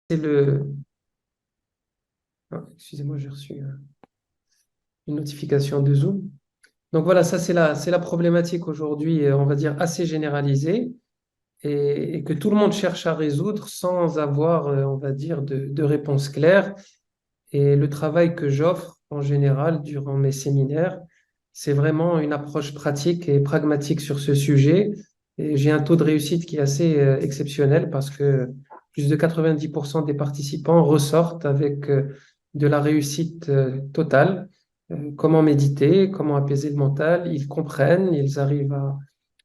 c'est le... excusez-moi, j'ai reçu une notification de Zoom. Donc voilà, ça c'est la problématique aujourd'hui, on va dire assez généralisée et que tout le monde cherche à résoudre sans avoir, on va dire, de réponse claire. Et le travail que j'offre en général durant mes séminaires, c'est vraiment une approche pratique et pragmatique sur ce sujet. Et j'ai un taux de réussite qui est assez exceptionnel parce que plus de 90% des participants ressortent avec de la réussite totale. Comment méditer, comment apaiser le mental, ils comprennent, ils arrivent à,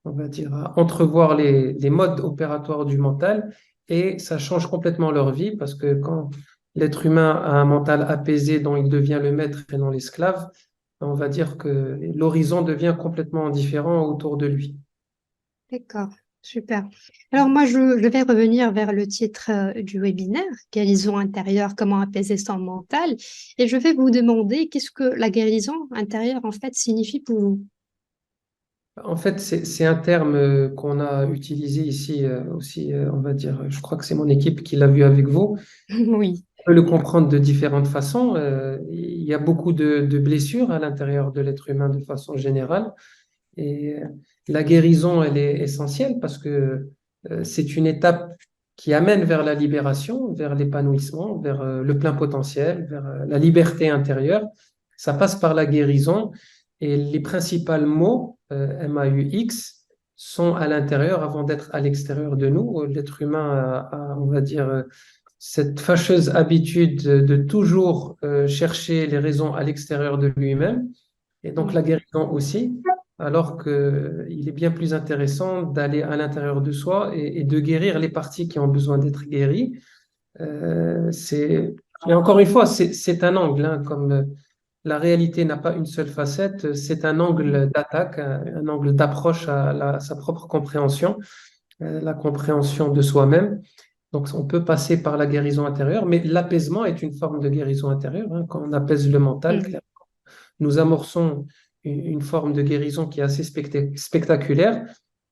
on va dire, à entrevoir les modes opératoires du mental et ça change complètement leur vie parce que quand l'être humain a un mental apaisé dont il devient le maître et non l'esclave, on va dire que l'horizon devient complètement différent autour de lui. D'accord, super. Alors moi, je vais revenir vers le titre du webinaire, guérison intérieure, comment apaiser son mental. Et je vais vous demander qu'est-ce que la guérison intérieure, en fait, signifie pour vous? En fait, c'est un terme qu'on a utilisé ici aussi, on va dire, je crois que c'est mon équipe qui l'a vu avec vous. Oui, On peut le comprendre de différentes façons. Il y a beaucoup de blessures à l'intérieur de l'être humain de façon générale. Et la guérison, elle est essentielle parce que c'est une étape qui amène vers la libération, vers l'épanouissement, vers le plein potentiel, vers la liberté intérieure. Ça passe par la guérison et les principaux mots, MAUX, sont à l'intérieur avant d'être à l'extérieur de nous. L'être humain on va dire, cette fâcheuse habitude de toujours chercher les raisons à l'extérieur de lui-même et donc la oui, guérison aussi, alors qu'il est bien plus intéressant d'aller à l'intérieur de soi et de guérir les parties qui ont besoin d'être guéries. Et encore une fois, c'est un angle, hein, comme la réalité n'a pas une seule facette, c'est un angle d'attaque, un angle d'approche à sa propre compréhension, la compréhension de soi-même. Donc on peut passer par la guérison intérieure, mais l'apaisement est une forme de guérison intérieure, hein. Quand on apaise le mental, mm, nous amorçons une forme de guérison qui est assez spectaculaire,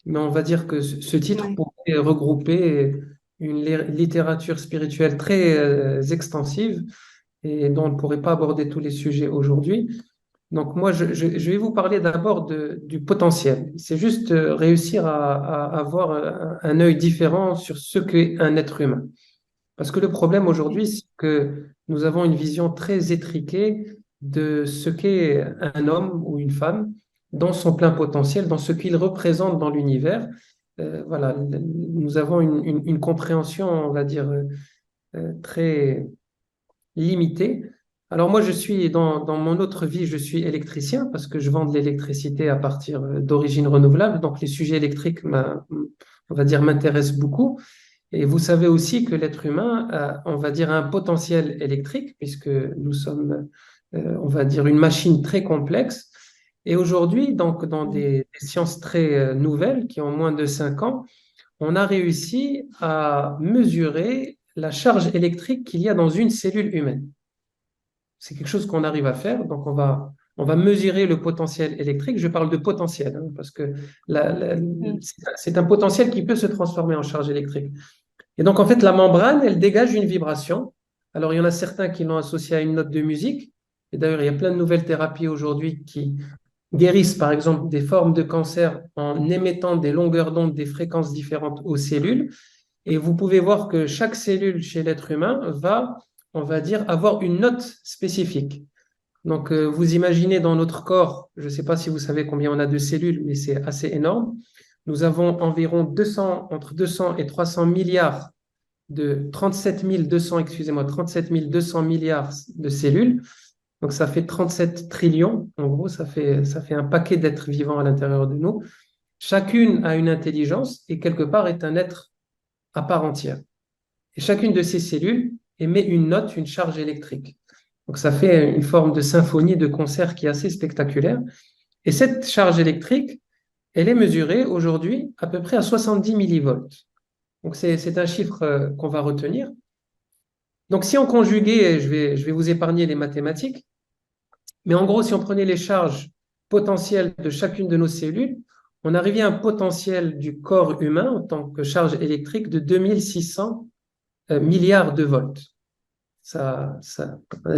mais on va dire que ce titre ouais. pourrait regrouper une littérature spirituelle très extensive et dont on ne pourrait pas aborder tous les sujets aujourd'hui. Donc moi, je vais vous parler d'abord du potentiel. C'est juste réussir à avoir un œil différent sur ce qu'est un être humain. Parce que le problème aujourd'hui, c'est que nous avons une vision très étriquée de ce qu'est un homme ou une femme dans son plein potentiel, dans ce qu'il représente dans l'univers. Voilà, nous avons une compréhension, on va dire, très limitée. Alors moi, je suis dans mon autre vie, je suis électricien parce que je vends de l'électricité à partir d'origine renouvelable. Donc les sujets électriques, on va dire, m'intéressent beaucoup. Et vous savez aussi que l'être humain a, on va dire, un potentiel électrique, puisque nous sommes, on va dire, une machine très complexe. Et aujourd'hui, donc, dans Mm. des sciences très nouvelles, qui ont moins de 5 ans, on a réussi à mesurer la charge électrique qu'il y a dans une cellule humaine. C'est quelque chose qu'on arrive à faire. Donc, on va mesurer le potentiel électrique. Je parle de potentiel, hein, parce que Mm. c'est un potentiel qui peut se transformer en charge électrique. Et donc, en fait, la membrane, elle dégage une vibration. Alors, il y en a certains qui l'ont associée à une note de musique. Et d'ailleurs, il y a plein de nouvelles thérapies aujourd'hui qui guérissent, par exemple, des formes de cancer en émettant des longueurs d'onde, des fréquences différentes aux cellules. Et vous pouvez voir que chaque cellule chez l'être humain va, on va dire, avoir une note spécifique. Donc, vous imaginez dans notre corps, je ne sais pas si vous savez combien on a de cellules, mais c'est assez énorme. Nous avons environ 200, entre 200 et 300 milliards de 37 200, excusez-moi, 37 200 milliards de cellules. Donc, ça fait 37 trillions. En gros, ça fait un paquet d'êtres vivants à l'intérieur de nous. Chacune a une intelligence et quelque part est un être à part entière. Et chacune de ces cellules émet une note, une charge électrique. Donc, ça fait une forme de symphonie, de concert qui est assez spectaculaire. Et cette charge électrique, elle est mesurée aujourd'hui à peu près à 70 millivolts. Donc, c'est un chiffre qu'on va retenir. Donc, si on conjuguait, je vais vous épargner les mathématiques, mais en gros, si on prenait les charges potentielles de chacune de nos cellules, on arrivait à un potentiel du corps humain en tant que charge électrique de 2600 milliards de volts. On a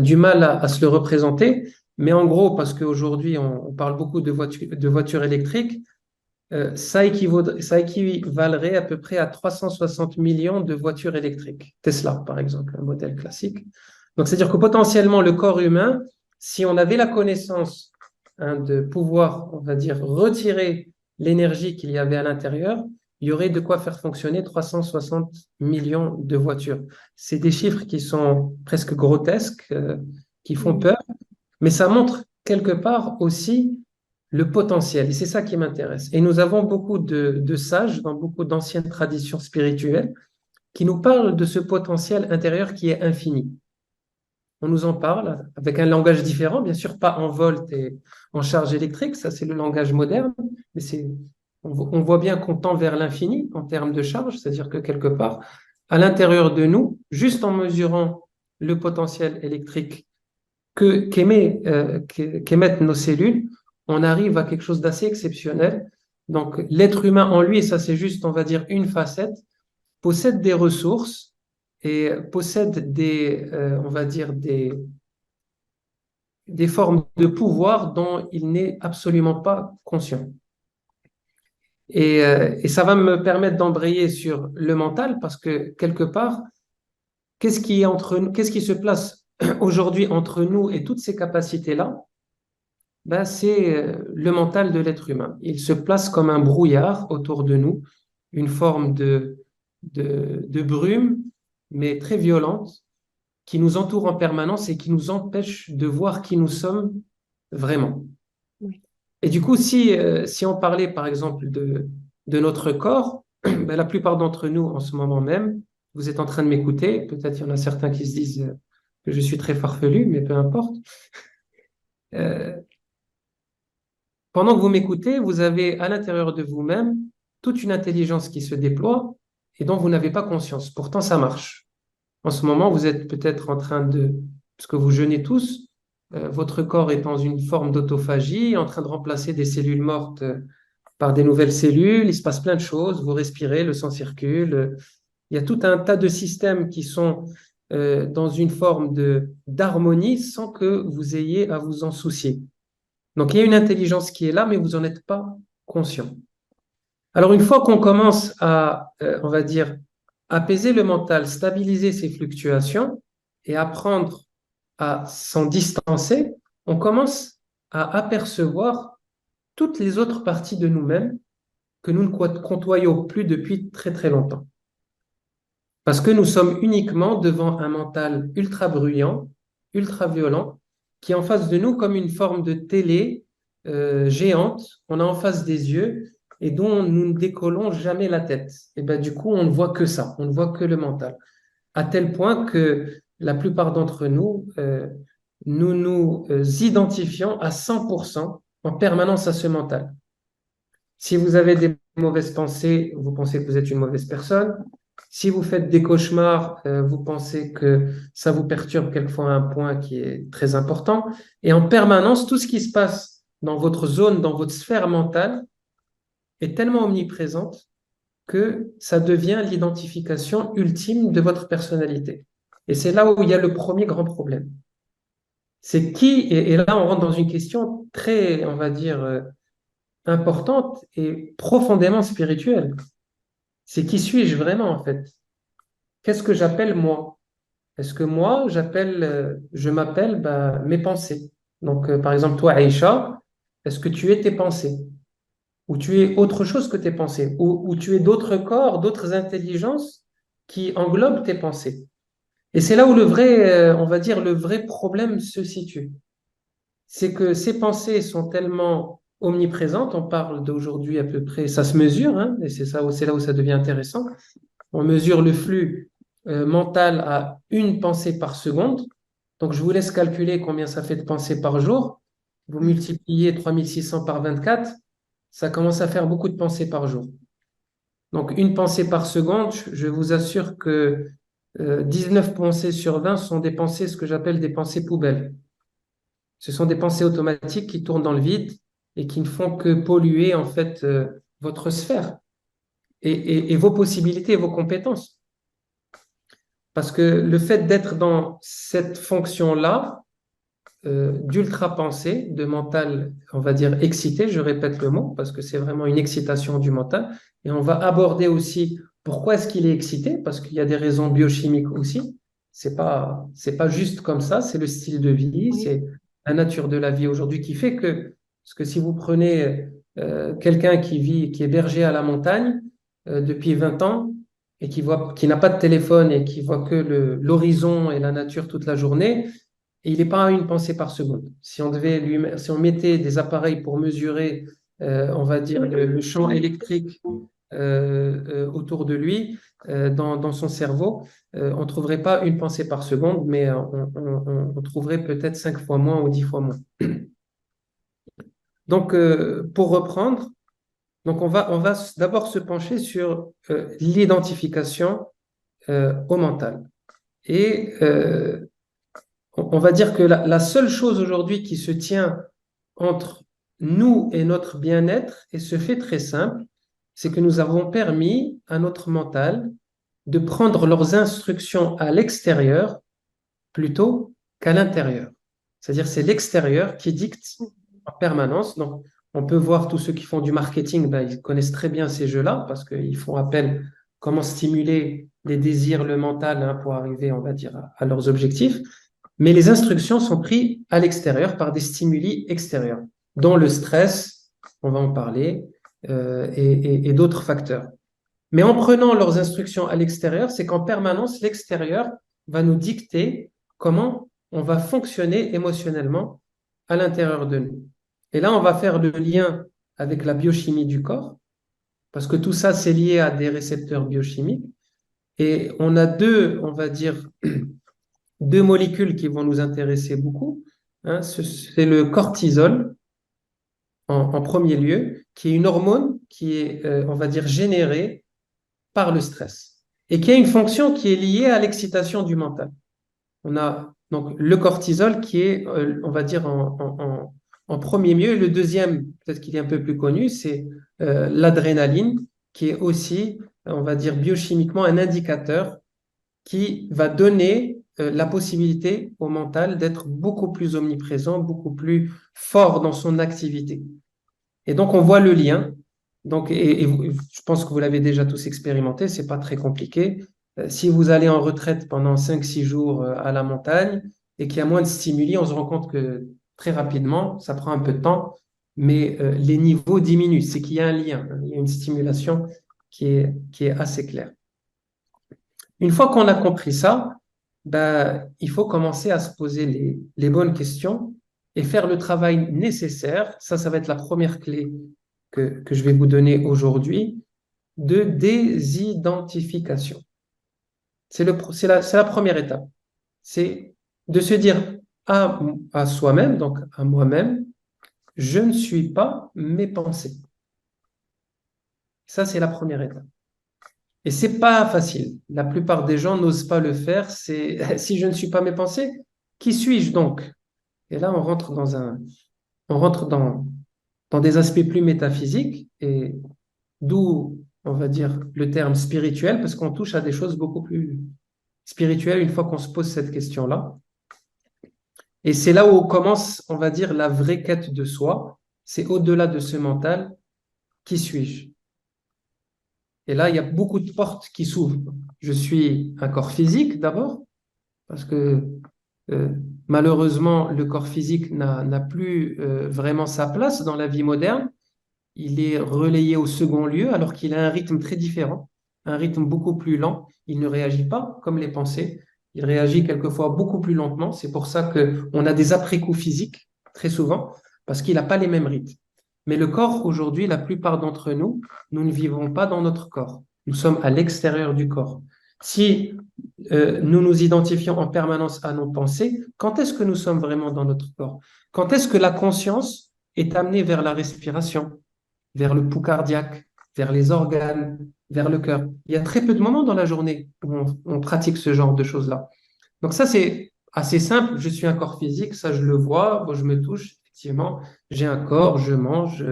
du mal à se le représenter, mais en gros, parce qu'aujourd'hui, on parle beaucoup de voitures électriques, ça équivalerait à peu près à 360 millions de voitures électriques. Tesla, par exemple, un modèle classique. Donc, c'est-à-dire que potentiellement, le corps humain, si on avait la connaissance de pouvoir, on va dire, retirer l'énergie qu'il y avait à l'intérieur, il y aurait de quoi faire fonctionner 360 millions de voitures. C'est des chiffres qui sont presque grotesques, qui font Oui. peur, mais ça montre quelque part aussi le potentiel. Et c'est ça qui m'intéresse. Et nous avons beaucoup de sages dans beaucoup d'anciennes traditions spirituelles qui nous parlent de ce potentiel intérieur qui est infini. On nous en parle avec un langage différent, bien sûr, pas en volts et en charge électrique, ça c'est le langage moderne, mais on voit bien qu'on tend vers l'infini en termes de charge, c'est-à-dire que quelque part, à l'intérieur de nous, juste en mesurant le potentiel électrique qu'émettent nos cellules, on arrive à quelque chose d'assez exceptionnel. Donc, l'être humain en lui, et ça c'est juste, on va dire, une facette, possède des ressources et possède on va dire, des formes de pouvoir dont il n'est absolument pas conscient. Et ça va me permettre d'embrayer sur le mental parce que quelque part, qu'est-ce qui se place aujourd'hui entre nous et toutes ces capacités-là? Ben, c'est le mental de l'être humain. Il se place comme un brouillard autour de nous, une forme de brume, mais très violente, qui nous entoure en permanence et qui nous empêche de voir qui nous sommes vraiment. Oui. Et du coup, si on parlait par exemple de notre corps, ben, la plupart d'entre nous en ce moment même, vous êtes en train de m'écouter, peut-être il y en a certains qui se disent que je suis très farfelu, mais peu importe. Euh, Pendant que vous m'écoutez, vous avez à l'intérieur de vous-même toute une intelligence qui se déploie et dont vous n'avez pas conscience. Pourtant, ça marche. En ce moment, vous êtes peut-être en train parce que vous jeûnez tous, votre corps est dans une forme d'autophagie, en train de remplacer des cellules mortes par des nouvelles cellules. Il se passe plein de choses. Vous respirez, le sang circule. Il y a tout un tas de systèmes qui sont dans une forme d'harmonie sans que vous ayez à vous en soucier. Donc, il y a une intelligence qui est là, mais vous n'en êtes pas conscient. Alors, une fois qu'on commence à, on va dire, apaiser le mental, stabiliser ses fluctuations et apprendre à s'en distancer, on commence à apercevoir toutes les autres parties de nous-mêmes que nous ne côtoyons plus depuis très très longtemps. Parce que nous sommes uniquement devant un mental ultra bruyant, ultra violent, qui est en face de nous comme une forme de télé géante qu'on a en face des yeux et dont nous ne décollons jamais la tête. Et ben, du coup, on ne voit que ça, on ne voit que le mental. À tel point que la plupart d'entre nous, nous nous identifions à 100% en permanence à ce mental. Si vous avez des mauvaises pensées, vous pensez que vous êtes une mauvaise personne. Si vous faites des cauchemars, vous pensez que ça vous perturbe quelquefois à un point qui est très important. Et en permanence, tout ce qui se passe dans votre zone, dans votre sphère mentale, est tellement omniprésente que ça devient l'identification ultime de votre personnalité. Et c'est là où il y a le premier grand problème. C'est qui, et là on rentre dans une question très, on va dire, importante et profondément spirituelle. C'est qui suis-je vraiment en fait? Qu'est-ce que j'appelle moi? Est-ce que moi, je m'appelle mes pensées? Donc, par exemple, toi, Aïcha, est-ce que tu es tes pensées? Ou tu es autre chose que tes pensées? Ou tu es d'autres corps, d'autres intelligences qui englobent tes pensées? Et c'est là où on va dire, le vrai problème se situe. C'est que ces pensées sont tellement omniprésentes, on parle d'aujourd'hui à peu près, ça se mesure, hein, et c'est là où ça devient intéressant. On mesure le flux mental à une pensée par seconde. Donc, je vous laisse calculer combien ça fait de pensées par jour. Vous multipliez 3600 par 24, ça commence à faire beaucoup de pensées par jour. Donc, une pensée par seconde, je vous assure que 19 pensées sur 20 sont des pensées, ce que j'appelle des pensées poubelles. Ce sont des pensées automatiques qui tournent dans le vide et qui ne font que polluer en fait votre sphère et vos possibilités et vos compétences. Parce que le fait d'être dans cette fonction-là, d'ultra-pensée, de mental, on va dire excité, je répète le mot, parce que c'est vraiment une excitation du mental. Et on va aborder aussi pourquoi est-ce qu'il est excité, parce qu'il y a des raisons biochimiques aussi. C'est pas juste comme ça, c'est le style de vie, Oui, c'est la nature de la vie aujourd'hui qui fait que, parce que si vous prenez quelqu'un qui vit, qui est berger à la montagne depuis 20 ans et qui n'a pas de téléphone et qui voit que l'horizon et la nature toute la journée, et il n'est pas à une pensée par seconde. Si on mettait des appareils pour mesurer, on va dire, le champ électrique autour de lui, dans son cerveau, on ne trouverait pas une pensée par seconde, mais on trouverait peut-être 5 fois moins ou 10 fois moins. Donc, pour reprendre, donc on va d'abord se pencher sur l'identification au mental. Et on va dire que la seule chose aujourd'hui qui se tient entre nous et notre bien-être, et ce fait très simple, c'est que nous avons permis à notre mental de prendre leurs instructions à l'extérieur plutôt qu'à l'intérieur. C'est-à-dire c'est l'extérieur qui dicte en permanence. Donc, on peut voir tous ceux qui font du marketing, ben, ils connaissent très bien ces jeux-là parce qu'ils font appel comment stimuler les désirs, le mental hein, pour arriver, on va dire, à leurs objectifs. Mais les instructions sont prises à l'extérieur par des stimuli extérieurs, dont le stress, on va en parler, et d'autres facteurs. Mais en prenant leurs instructions à l'extérieur, c'est qu'en permanence, l'extérieur va nous dicter comment on va fonctionner émotionnellement à l'intérieur de nous. Et là, on va faire le lien avec la biochimie du corps, parce que tout ça, c'est lié à des récepteurs biochimiques. Et on a deux, on va dire, deux molécules qui vont nous intéresser beaucoup. Hein. C'est le cortisol, en premier lieu, qui est une hormone qui est, on va dire, générée par le stress et qui a une fonction qui est liée à l'excitation du mental. On a donc le cortisol qui est, on va dire, en premier lieu. Et le deuxième, peut-être qu'il est un peu plus connu, c'est l'adrénaline, qui est aussi, on va dire, biochimiquement un indicateur qui va donner la possibilité au mental d'être beaucoup plus omniprésent, beaucoup plus fort dans son activité. Et donc, on voit le lien. Donc, je pense que vous l'avez déjà tous expérimenté, c'est pas très compliqué. Si vous allez en retraite pendant 5 6 jours à la montagne et qu'il y a moins de stimuli, on se rend compte que très rapidement, ça prend un peu de temps, mais les niveaux diminuent. C'est qu'il y a un lien, hein. Il y a une stimulation qui est assez claire. Une fois qu'on a compris ça, ben, il faut commencer à se poser les bonnes questions et faire le travail nécessaire. Ça va être la première clé que je vais vous donner aujourd'hui, de désidentification. C'est la première étape. C'est de se dire à soi-même, donc à moi-même, je ne suis pas mes pensées. Ça, c'est la première étape. Et c'est pas facile. La plupart des gens n'osent pas le faire. C'est si je ne suis pas mes pensées, qui suis-je donc? Et là, on rentre dans des aspects plus métaphysiques et d'où, on va dire, le terme spirituel, parce qu'on touche à des choses beaucoup plus spirituelles une fois qu'on se pose cette question-là. Et c'est là où commence, on va dire, la vraie quête de soi. C'est au-delà de ce mental, qui suis-je? Et là, il y a beaucoup de portes qui s'ouvrent. Je suis un corps physique d'abord, parce que euh, malheureusement, le corps physique n'a plus vraiment sa place dans la vie moderne. Il est relayé au second lieu alors qu'il a un rythme très différent, un rythme beaucoup plus lent. Il ne réagit pas comme les pensées, il réagit quelquefois beaucoup plus lentement. C'est pour ça qu'on a des après-coups physiques très souvent, parce qu'il n'a pas les mêmes rythmes. Mais le corps, aujourd'hui, la plupart d'entre nous, nous ne vivons pas dans notre corps. Nous sommes à l'extérieur du corps. Si nous nous identifions en permanence à nos pensées, quand est-ce que nous sommes vraiment dans notre corps? Quand est-ce que la conscience est amenée vers la respiration, vers le pouls cardiaque, vers les organes, vers le cœur? Il y a très peu de moments dans la journée où on pratique ce genre de choses-là. Donc ça, c'est assez simple. Je suis un corps physique, ça je le vois, bon, je me touche, effectivement, j'ai un corps, je mange,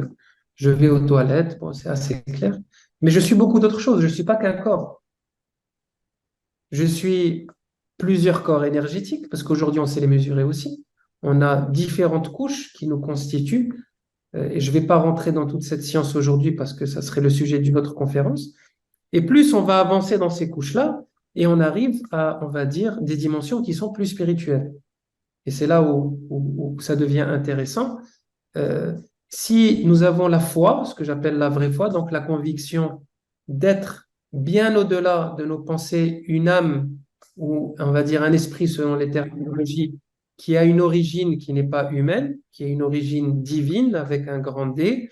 je vais aux toilettes, bon, c'est assez clair. Mais je suis beaucoup d'autres choses, je ne suis pas qu'un corps. Je suis plusieurs corps énergétiques, parce qu'aujourd'hui, on sait les mesurer aussi. On a différentes couches qui nous constituent, et je ne vais pas rentrer dans toute cette science aujourd'hui parce que ça serait le sujet d'une autre conférence. Et plus on va avancer dans ces couches-là, et on arrive à, on va dire, des dimensions qui sont plus spirituelles. Et c'est là où ça devient intéressant. Euh, Si nous avons la foi, ce que j'appelle la vraie foi, donc la conviction d'être bien au-delà de nos pensées, une âme ou on va dire un esprit selon les terminologies qui a une origine qui n'est pas humaine, qui a une origine divine avec un grand D,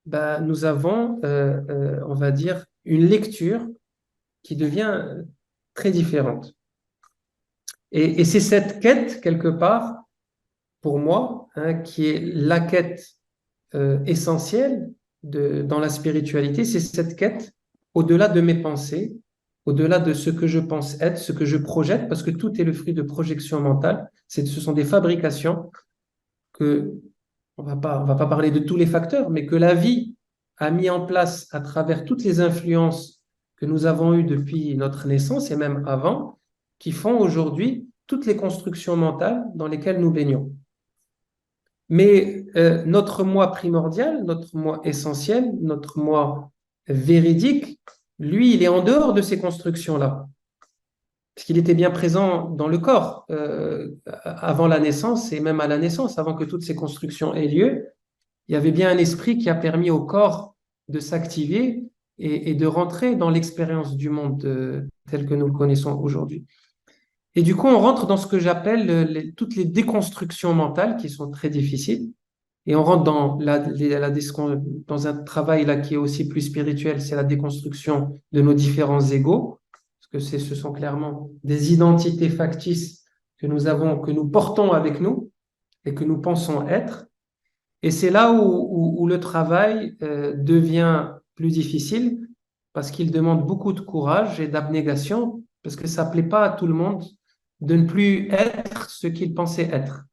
bah, nous avons, on va dire, une lecture qui devient très différente. Et c'est cette quête, quelque part, pour moi, hein, qui est la quête essentielle dans la spiritualité, c'est cette quête au-delà de mes pensées, au-delà de ce que je pense être, ce que je projette, parce que tout est le fruit de projection mentale. Ce sont des fabrications que, on va pas parler de tous les facteurs, mais que la vie a mis en place à travers toutes les influences que nous avons eues depuis notre naissance et même avant, qui font aujourd'hui toutes les constructions mentales dans lesquelles nous baignons. Mais notre moi primordial, notre moi essentiel, notre moi véridique, lui, il est en dehors de ces constructions-là. Parce qu'il était bien présent dans le corps avant la naissance et même à la naissance, avant que toutes ces constructions aient lieu. Il y avait bien un esprit qui a permis au corps de s'activer et de rentrer dans l'expérience du monde tel que nous le connaissons aujourd'hui. Et du coup, on rentre dans ce que j'appelle toutes les déconstructions mentales qui sont très difficiles. Et on rentre dans, dans un travail là qui est aussi plus spirituel, c'est la déconstruction de nos différents égos, parce que ce sont clairement des identités factices que nous avons, que nous portons avec nous et que nous pensons être. Et c'est là où le travail devient plus difficile, parce qu'il demande beaucoup de courage et d'abnégation, parce que ça ne plaît pas à tout le monde de ne plus être ce qu'il pensait être.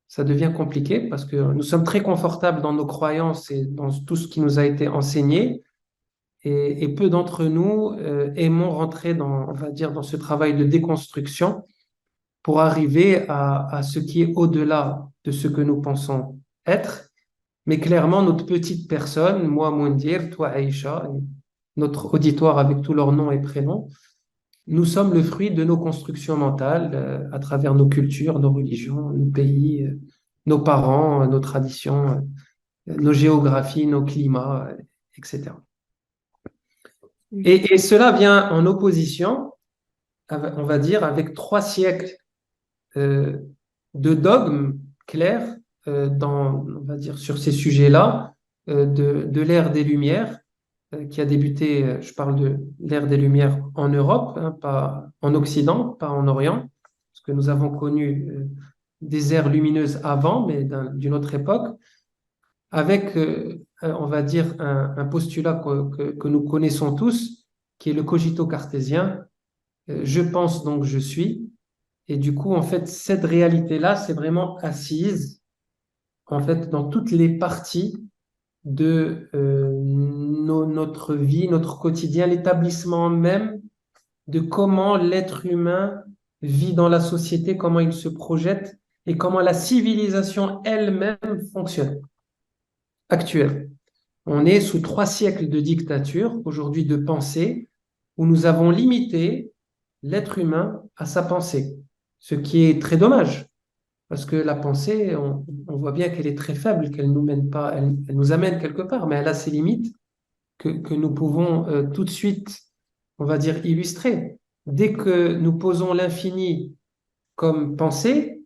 Ça devient compliqué parce que nous sommes très confortables dans nos croyances et dans tout ce qui nous a été enseigné. Et peu d'entre nous aimons rentrer dans, on va dire, dans ce travail de déconstruction pour arriver à ce qui est au-delà de ce que nous pensons être. Mais clairement, notre petite personne, moi, Moundir, toi, Aïcha, notre auditoire avec tous leurs noms et prénoms, nous sommes le fruit de nos constructions mentales à travers nos cultures, nos religions, nos pays, nos parents, nos traditions, nos géographies, nos climats, etc. Et cela vient en opposition, on va dire, avec 3 siècles euh, de dogmes clairs on va dire, sur ces sujets-là, de l'ère des Lumières, qui a débuté, je parle de l'ère des Lumières en Europe, hein, pas en Occident, pas en Orient, parce que nous avons connu des ères lumineuses avant, mais d'une autre époque, avec, on va dire, un postulat que nous connaissons tous, qui est le cogito cartésien. Je pense donc je suis. Et du coup, en fait, cette réalité-là, c'est vraiment assise, en fait, dans toutes les parties de notre vie, notre quotidien, l'établissement même de comment l'être humain vit dans la société, comment il se projette et comment la civilisation elle-même fonctionne actuelle. On est sous 3 siècles de dictature, aujourd'hui de pensée, où nous avons limité l'être humain à sa pensée, ce qui est très dommage. Parce que la pensée, on voit bien qu'elle est très faible, qu'elle nous mène pas, elle nous amène quelque part, mais elle a ses limites que nous pouvons tout de suite, on va dire, illustrer. Dès que nous posons l'infini comme pensée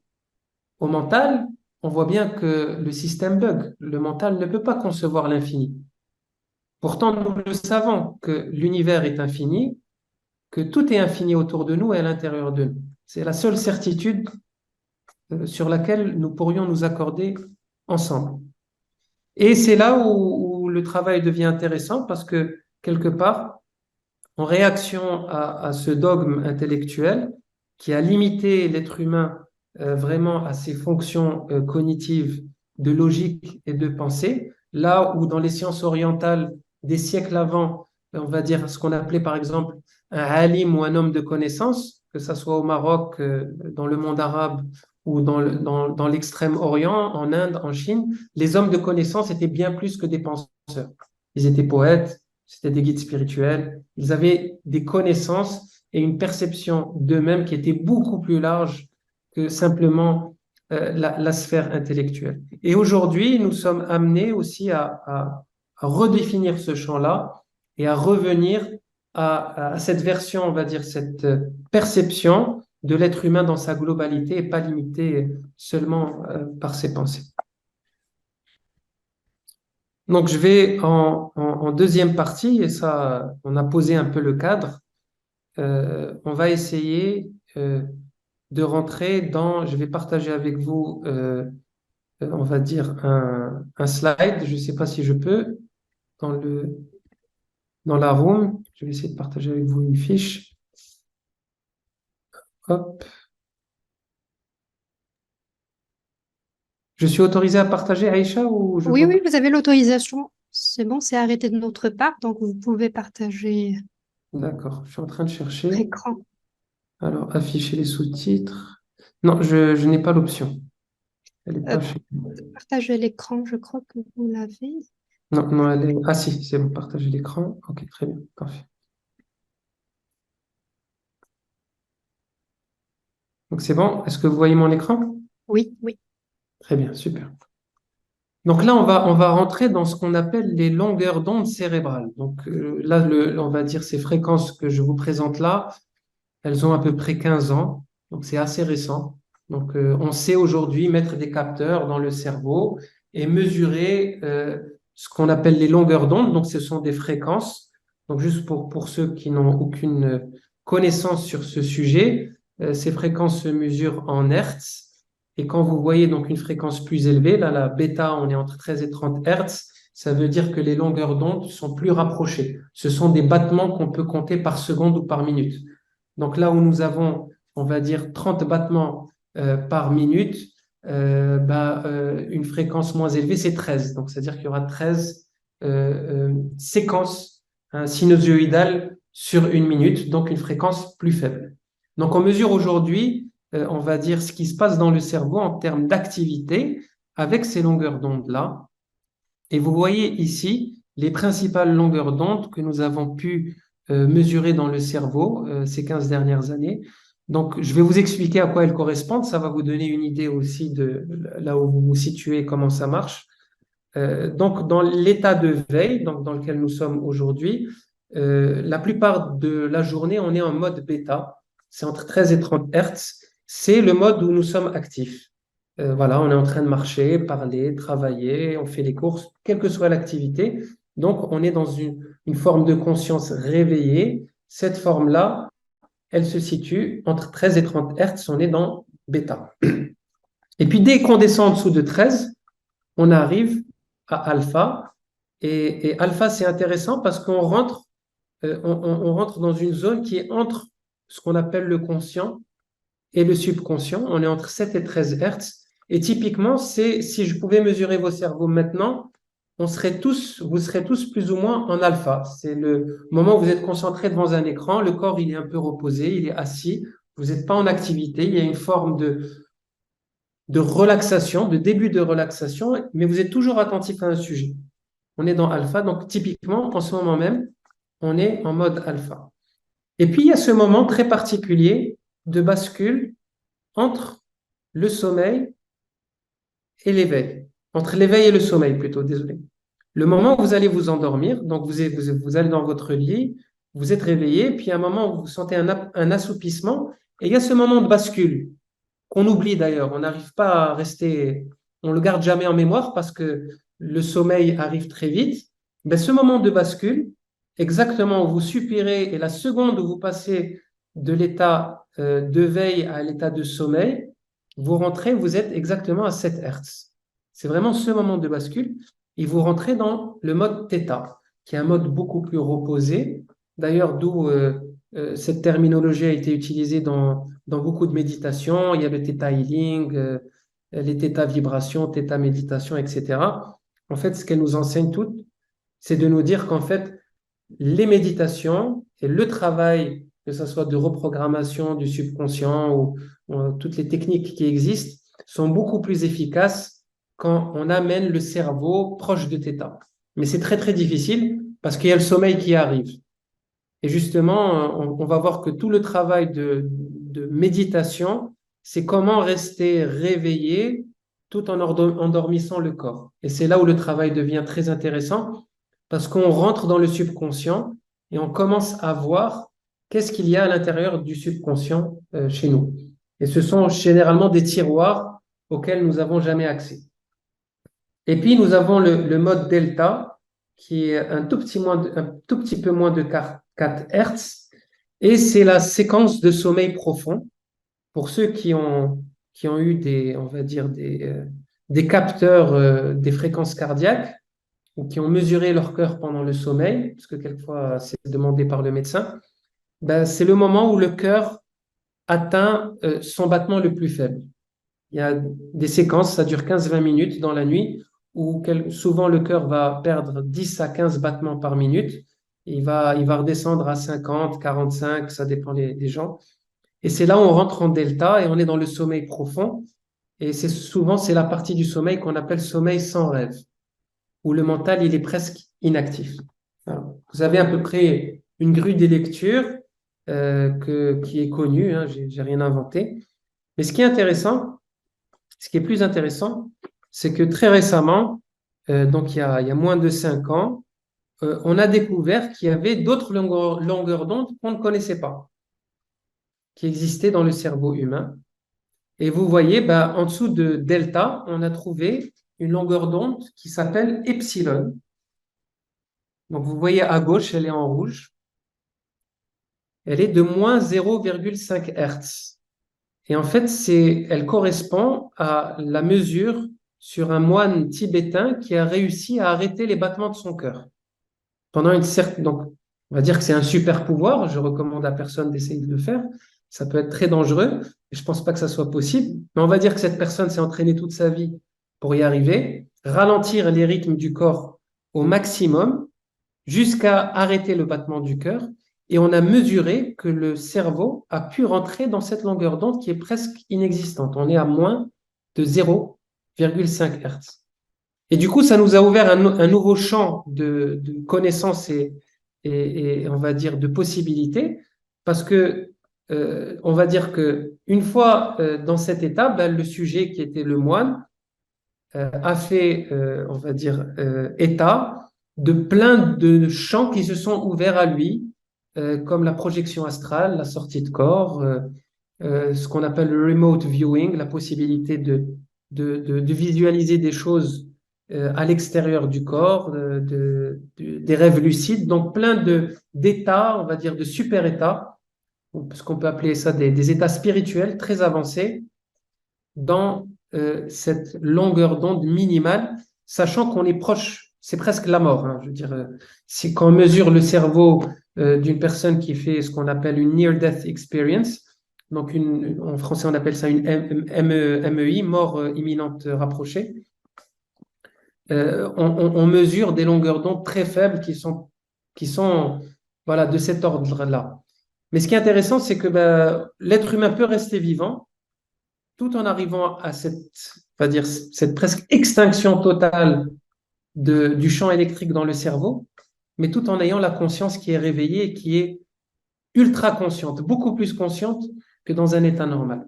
au mental, on voit bien que le système bug. Le mental ne peut pas concevoir l'infini. Pourtant, nous le savons que l'univers est infini, que tout est infini autour de nous et à l'intérieur de nous. C'est la seule certitude sur laquelle nous pourrions nous accorder ensemble. Et c'est là où le travail devient intéressant parce que, quelque part, en réaction à ce dogme intellectuel qui a limité l'être humain vraiment à ses fonctions cognitives de logique et de pensée, là où dans les sciences orientales, des siècles avant, on va dire ce qu'on appelait par exemple un alim ou un homme de connaissance, que ce soit au Maroc, dans le monde arabe ou dans l'extrême-orient, en Inde, en Chine, les hommes de connaissance étaient bien plus que des penseurs. Ils étaient poètes, c'était des guides spirituels, ils avaient des connaissances et une perception d'eux-mêmes qui était beaucoup plus large que simplement la sphère intellectuelle. Et aujourd'hui, nous sommes amenés aussi à redéfinir ce champ-là et à revenir à cette version, on va dire, cette perception de l'être humain dans sa globalité et pas limitée seulement par ses pensées. Donc, je vais en deuxième partie, et ça, on a posé un peu le cadre. On va essayer de rentrer dans, je vais partager avec vous, on va dire, un slide. Je ne sais pas si je peux, dans dans la room. Je vais essayer de partager avec vous une fiche. Hop. Je suis autorisé à partager, Aïcha, ou je Oui, vois oui, pas? vous avez l'autorisation. C'est bon, c'est arrêté de notre part, donc vous pouvez partager D'accord, je suis en train de votre chercher. écran. Alors, afficher les sous-titres. Non, je n'ai pas l'option. Elle n'est Euh, pas chez moi. Partager l'écran, je crois que vous l'avez. Non, non, elle est. Ah si, c'est bon, partager l'écran. Ok, très bien, parfait. Donc c'est bon. Est-ce que vous voyez mon écran? Oui, oui. Très bien, super. Donc là, on va rentrer dans ce qu'on appelle les longueurs d'onde cérébrales. Donc là, on va dire ces fréquences que je vous présente là, elles ont à peu près 15 ans. Donc c'est assez récent. Donc on sait aujourd'hui mettre des capteurs dans le cerveau et mesurer ce qu'on appelle les longueurs d'onde. Donc ce sont des fréquences. Donc juste pour ceux qui n'ont aucune connaissance sur ce sujet, ces fréquences se mesurent en hertz. Et quand vous voyez donc une fréquence plus élevée, là, la bêta, on est entre 13 et 30 Hertz, ça veut dire que les longueurs d'onde sont plus rapprochées. Ce sont des battements qu'on peut compter par seconde ou par minute. Donc là où nous avons, on va dire, 30 battements par minute, une fréquence moins élevée, c'est 13. Donc c'est-à-dire qu'il y aura 13 séquences sinusoïdales sur une minute, donc une fréquence plus faible. Donc on mesure aujourd'hui on va dire, ce qui se passe dans le cerveau en termes d'activité avec ces longueurs d'onde-là. Et vous voyez ici les principales longueurs d'onde que nous avons pu mesurer dans le cerveau ces 15 dernières années. Donc, je vais vous expliquer à quoi elles correspondent. Ça va vous donner une idée aussi de là où vous vous situez, comment ça marche. Donc, dans l'état de veille donc, dans lequel nous sommes aujourd'hui, la plupart de la journée, on est en mode bêta. C'est entre 13 et 30 Hertz. C'est le mode où nous sommes actifs. Voilà, on est en train de marcher, parler, travailler, on fait les courses, quelle que soit l'activité. Donc, on est dans une forme de conscience réveillée. Cette forme-là, elle se situe entre 13 et 30 Hertz. On est dans bêta. Et puis, dès qu'on descend en dessous de 13, on arrive à alpha. Et alpha, c'est intéressant parce qu'on rentre, on rentre dans une zone qui est entre ce qu'on appelle le conscient et le subconscient. On est entre 7 et 13 Hertz. Et typiquement, c'est si je pouvais mesurer vos cerveaux maintenant, vous serez tous plus ou moins en alpha. C'est le moment où vous êtes concentré devant un écran, le corps il est un peu reposé, il est assis, vous n'êtes pas en activité, il y a une forme de relaxation, de début de relaxation, mais vous êtes toujours attentif à un sujet. On est dans alpha, donc typiquement, en ce moment même, on est en mode alpha. Et puis, il y a ce moment très particulier de bascule entre le sommeil et l'éveil. Entre l'éveil et le sommeil, plutôt, désolé. Le moment où vous allez vous endormir, donc vous allez dans votre lit, vous êtes réveillé, puis à un moment où vous sentez un assoupissement, et il y a ce moment de bascule qu'on oublie d'ailleurs. On n'arrive pas à rester, on le garde jamais en mémoire parce que le sommeil arrive très vite. Mais ce moment de bascule, exactement où vous soupirez et la seconde où vous passez de l'état de veille à l'état de sommeil, vous rentrez, vous êtes exactement à 7 Hertz. C'est vraiment ce moment de bascule et vous rentrez dans le mode θ, qui est un mode beaucoup plus reposé. D'ailleurs, d'où cette terminologie a été utilisée dans beaucoup de méditations. Il y a le Theta Healing, les Theta Vibrations, Theta Méditation, etc. En fait, ce qu'elles nous enseignent toutes, c'est de nous dire qu'en fait, les méditations et le travail, que ce soit de reprogrammation du subconscient ou toutes les techniques qui existent, sont beaucoup plus efficaces quand on amène le cerveau proche de Theta. Mais c'est très, très difficile parce qu'il y a le sommeil qui arrive. Et justement, on va voir que tout le travail de méditation, c'est comment rester réveillé tout en endormissant le corps. Et c'est là où le travail devient très intéressant parce qu'on rentre dans le subconscient et on commence à voir qu'est-ce qu'il y a à l'intérieur du subconscient chez nous. Et ce sont généralement des tiroirs auxquels nous n'avons jamais accès. Et puis, nous avons le mode delta, qui est un tout petit peu moins de 4 Hertz, et c'est la séquence de sommeil profond. Pour ceux qui ont eu on va dire des capteurs des fréquences cardiaques, ou qui ont mesuré leur cœur pendant le sommeil, parce que quelquefois c'est demandé par le médecin, ben, c'est le moment où le cœur atteint son battement le plus faible. Il y a des séquences, ça dure 15-20 minutes dans la nuit, où souvent le cœur va perdre 10 à 15 battements par minute. Il va redescendre à 50, 45, ça dépend des gens. Et c'est là où on rentre en delta et on est dans le sommeil profond. Et c'est la partie du sommeil qu'on appelle sommeil sans rêve, où le mental, il est presque inactif. Voilà. Vous avez à peu près une grille des lectures qui est connue, hein, j'ai rien inventé. Mais ce qui est plus intéressant, c'est que très récemment, donc il y a moins de 5 ans, on a découvert qu'il y avait d'autres longueurs d'onde qu'on ne connaissait pas, qui existaient dans le cerveau humain. Et vous voyez, bah, en dessous de delta, on a trouvé une longueur d'onde qui s'appelle epsilon. Donc vous voyez à gauche, elle est en rouge. Elle est de moins 0,5 Hertz. Et en fait, elle correspond à la mesure sur un moine tibétain qui a réussi à arrêter les battements de son cœur. Pendant une certaine, donc, on va dire que c'est un super pouvoir. Je recommande à personne d'essayer de le faire. Ça peut être très dangereux. Et je pense pas que ça soit possible. Mais on va dire que cette personne s'est entraînée toute sa vie pour y arriver, ralentir les rythmes du corps au maximum jusqu'à arrêter le battement du cœur. Et on a mesuré que le cerveau a pu rentrer dans cette longueur d'onde qui est presque inexistante. On est à moins de 0,5 Hertz. Et du coup, ça nous a ouvert un nouveau champ de connaissances et on va dire de possibilités, parce que on va dire que une fois dans cet état, ben, le sujet qui était le moine a fait, on va dire, état de plein de champs qui se sont ouverts à lui, comme la projection astrale, la sortie de corps, ce qu'on appelle le remote viewing, la possibilité de visualiser des choses à l'extérieur du corps, des rêves lucides, donc plein d'états, on va dire de super états, ce qu'on peut appeler ça des états spirituels très avancés dans cette longueur d'onde minimale, sachant qu'on est proche, c'est presque la mort. Hein, je veux dire, si quand on mesure le cerveau d'une personne qui fait ce qu'on appelle une near-death experience, donc en français on appelle ça une MEI, mort imminente rapprochée, on mesure des longueurs d'onde très faibles qui sont voilà, de cet ordre-là. Mais ce qui est intéressant, c'est que ben, l'être humain peut rester vivant tout en arrivant à on va dire, cette presque extinction totale du champ électrique dans le cerveau, mais tout en ayant la conscience qui est réveillée et qui est ultra consciente, beaucoup plus consciente que dans un état normal.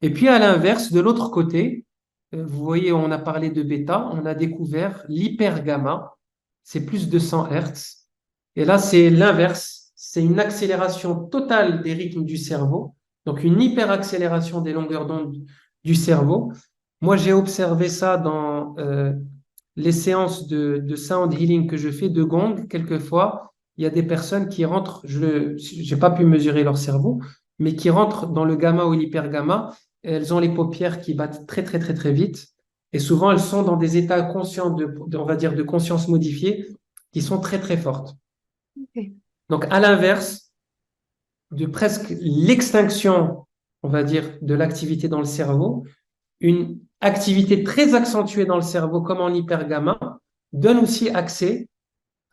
Et puis à l'inverse, de l'autre côté, vous voyez, on a parlé de bêta, on a découvert l'hypergamma, c'est plus de 100 Hertz. Et là, c'est l'inverse, c'est une accélération totale des rythmes du cerveau, donc une hyperaccélération des longueurs d'onde du cerveau. Moi, j'ai observé ça dans les séances de sound healing que je fais, de gong, quelquefois. Il y a des personnes qui rentrent, je n'ai pas pu mesurer leur cerveau, mais qui rentrent dans le gamma ou l'hypergamma. Elles ont les paupières qui battent très, très, très, très vite. Et souvent, elles sont dans des états conscients on va dire, de conscience modifiée qui sont très, très fortes. Ok. Donc, à l'inverse de presque l'extinction, on va dire, de l'activité dans le cerveau, une activité très accentuée dans le cerveau, comme en hypergamma, donne aussi accès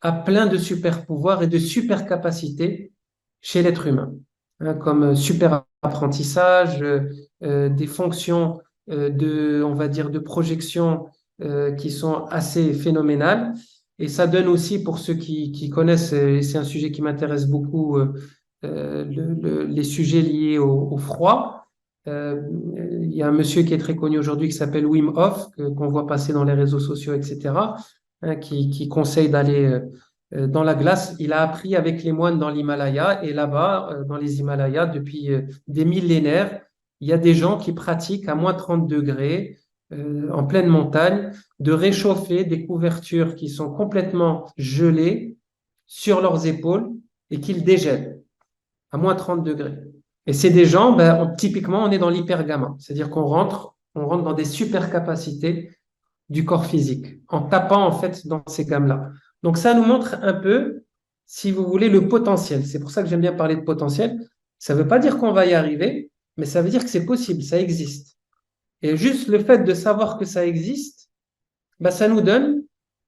a plein de super pouvoirs et de super capacités chez l'être humain, hein, comme super apprentissage, des fonctions on va dire, de projection qui sont assez phénoménales. Et ça donne aussi, pour ceux qui connaissent, et c'est un sujet qui m'intéresse beaucoup, les sujets liés au froid. Euh, il y a un monsieur qui est très connu aujourd'hui qui s'appelle Wim Hof, qu'on voit passer dans les réseaux sociaux, etc., hein, qui conseille d'aller dans la glace. Il a appris avec les moines dans l'Himalaya, et là-bas, dans les Himalayas, depuis des millénaires, il y a des gens qui pratiquent à moins 30 degrés en pleine montagne de réchauffer des couvertures qui sont complètement gelées sur leurs épaules et qu'ils dégèlent à moins 30 degrés. Et c'est des gens, typiquement, on est dans l'hypergamma, c'est-à-dire on rentre dans des super capacités du corps physique en tapant en fait dans ces gammes-là. Donc ça nous montre un peu, si vous voulez, le potentiel. C'est pour ça que j'aime bien parler de potentiel. Ça ne veut pas dire qu'on va y arriver, mais ça veut dire que c'est possible, ça existe. Et juste le fait de savoir que ça existe, ça nous donne